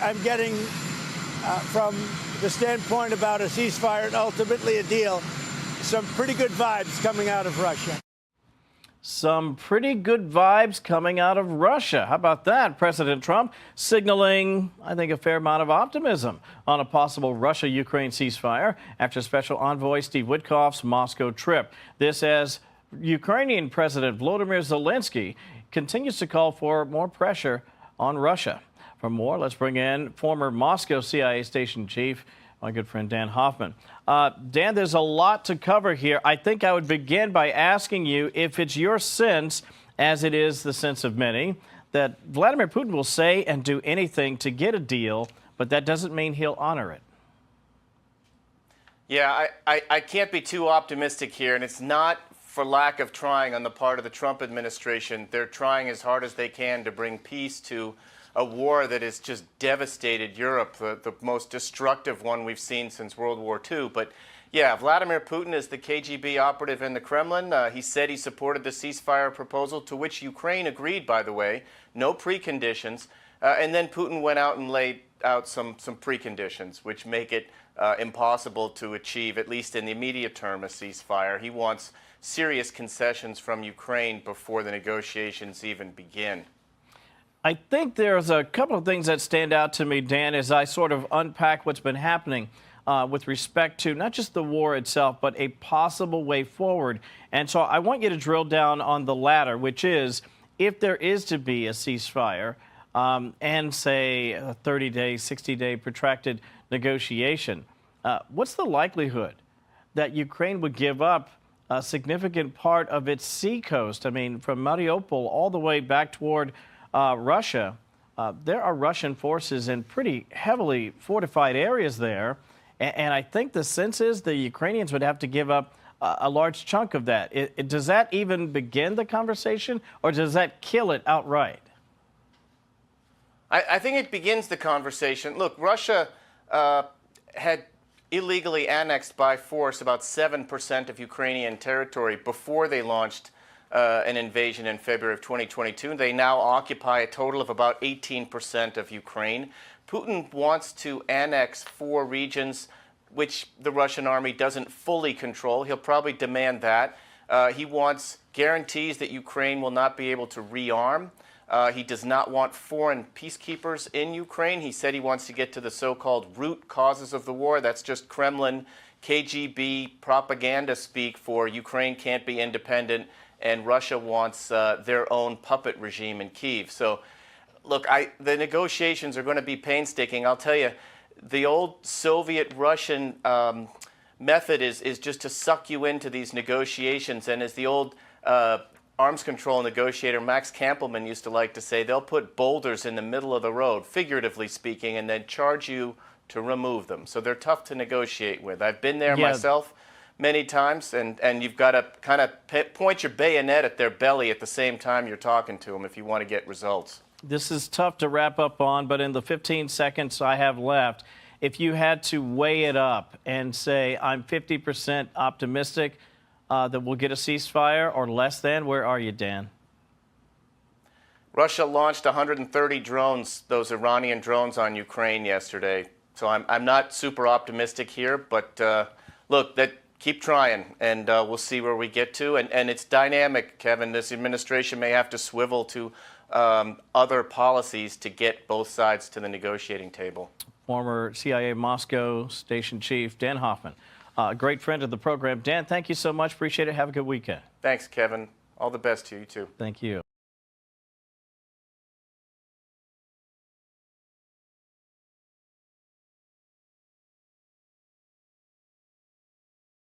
I'm getting, from the standpoint about a ceasefire and ultimately a deal, some pretty good vibes coming out of Russia. Some pretty good vibes coming out of Russia. How about that? President Trump signaling, I think, a fair amount of optimism on a possible Russia-Ukraine ceasefire after Special Envoy Steve Witkoff's Moscow trip. This as Ukrainian President Volodymyr Zelensky continues to call for more pressure on Russia. For more, let's bring in former Moscow CIA station chief, my good friend Dan Hoffman. Dan, there's a lot to cover here. I think I would begin by asking you if it's your sense, as it is the sense of many, that Vladimir Putin will say and do anything to get a deal, but that doesn't mean he'll honor it. Yeah, I can't be too optimistic here, and it's not for lack of trying on the part of the Trump administration. They're trying as hard as they can to bring peace to a war that has just devastated Europe, the most destructive one we've seen since World War II. But yeah, Vladimir Putin is the KGB operative in the Kremlin. He said he supported the ceasefire proposal, to which Ukraine agreed, by the way, no preconditions. And then Putin went out and laid out some preconditions, which make it impossible to achieve, at least in the immediate term, a ceasefire. He wants serious concessions from Ukraine before the negotiations even begin. I think there's a couple of things that stand out to me, Dan, as I sort of unpack what's been happening with respect to not just the war itself, but a possible way forward. And so I want you to drill down on the latter, which is if there is to be a ceasefire and, say, a 30-day, 60-day protracted negotiation, what's the likelihood that Ukraine would give up a significant part of its sea coast? I mean, from Mariupol all the way back toward Russia. There are Russian forces in pretty heavily fortified areas there, and I think the sense is the Ukrainians would have to give up a large chunk of that. Does that even begin the conversation, or does that kill it outright? I think it begins the conversation. Look, Russia had illegally annexed by force about 7% of Ukrainian territory before they launched an invasion in February of 2022. They now occupy a total of about 18% of Ukraine. Putin wants to annex 4 regions which the Russian army doesn't fully control. He'll probably demand that. He wants guarantees that Ukraine will not be able to rearm. He does not want foreign peacekeepers in Ukraine. He said he wants to get to the so-called root causes of the war. That's just Kremlin, KGB propaganda speak for Ukraine can't be independent, and Russia wants their own puppet regime in Kyiv. So, look, the negotiations are going to be painstaking. I'll tell you, the old Soviet-Russian method is just to suck you into these negotiations. And as the old arms control negotiator Max Kampelman used to like to say, they'll put boulders in the middle of the road, figuratively speaking, and then charge you to remove them. So they're tough to negotiate with. I've been there myself many times, and you've got to kind of point your bayonet at their belly at the same time you're talking to them if you want to get results. This is tough to wrap up on, but in the 15 seconds I have left, if you had to weigh it up and say I'm 50% optimistic that we'll get a ceasefire or less than, where are you, Dan? Russia launched 130 drones, those Iranian drones, on Ukraine yesterday. So I'm not super optimistic here, but look, keep trying, and we'll see where we get to. And it's dynamic, Kevin. This administration may have to swivel to other policies to get both sides to the negotiating table. Former CIA Moscow station chief Dan Hoffman, a great friend of the program. Dan, thank you so much. Appreciate it. Have a good weekend. Thanks, Kevin. All the best to you, too. Thank you.